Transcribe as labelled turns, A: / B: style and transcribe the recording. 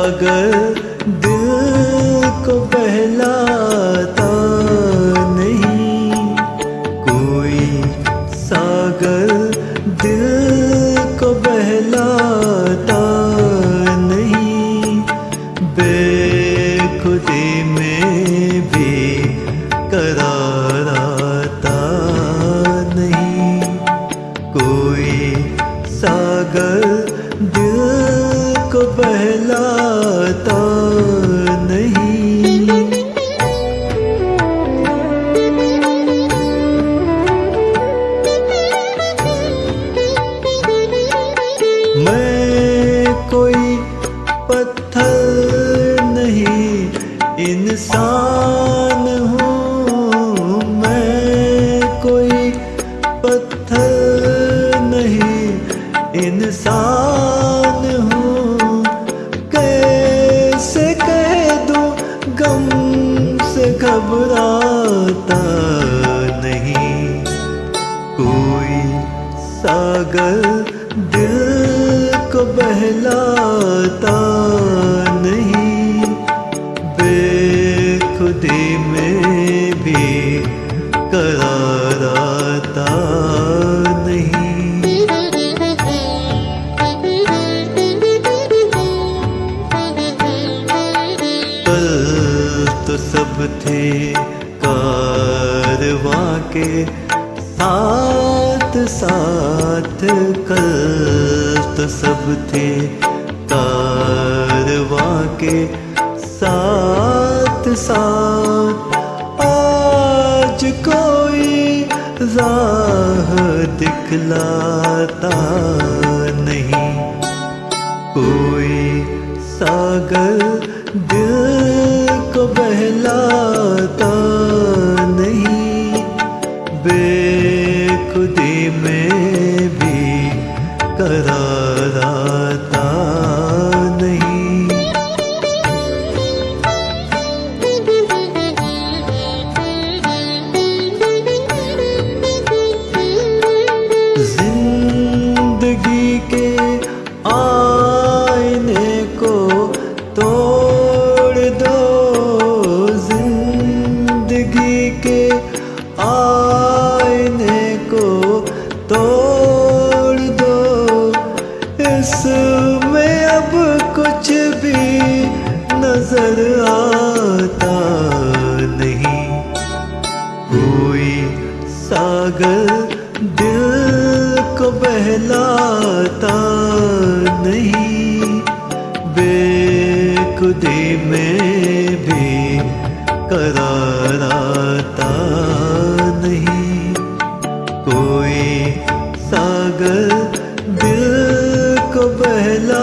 A: सागर दिल को बहलाता नहीं, कोई सागर दिल को बहलाता नहीं, बेखुदी में भी करार आता नहीं, कोई सागर दिल को बहलाता नहीं। मैं कोई पत्थर नहीं इंसान हूँ, मैं कोई पत्थर नहीं इंसान हूँ, कैसे कह दूँ गम से घबराता नहीं, कोई सागर दिल को बहलाता नहीं, बेखुदी में भी करार आता नहीं। कल तो सब थे कारवां के साथ साथ, कल तो सब थे कारवां के साथ साथ, आज कोई राह दिखलाता नहीं, कोई सागर दिल को बहलाता नहीं, बेखुदी में भी करार आता नहीं। जिंदगी के आईने को तोड़ दो, जिंदगी के आईने को तोड़ दो, इसमें अब कुछ भी नजर आता नहीं, कोई सागर दिल को बहलाता नहीं, बेखुदी में भी करार आता नहीं, कोई सागर दिल को बहला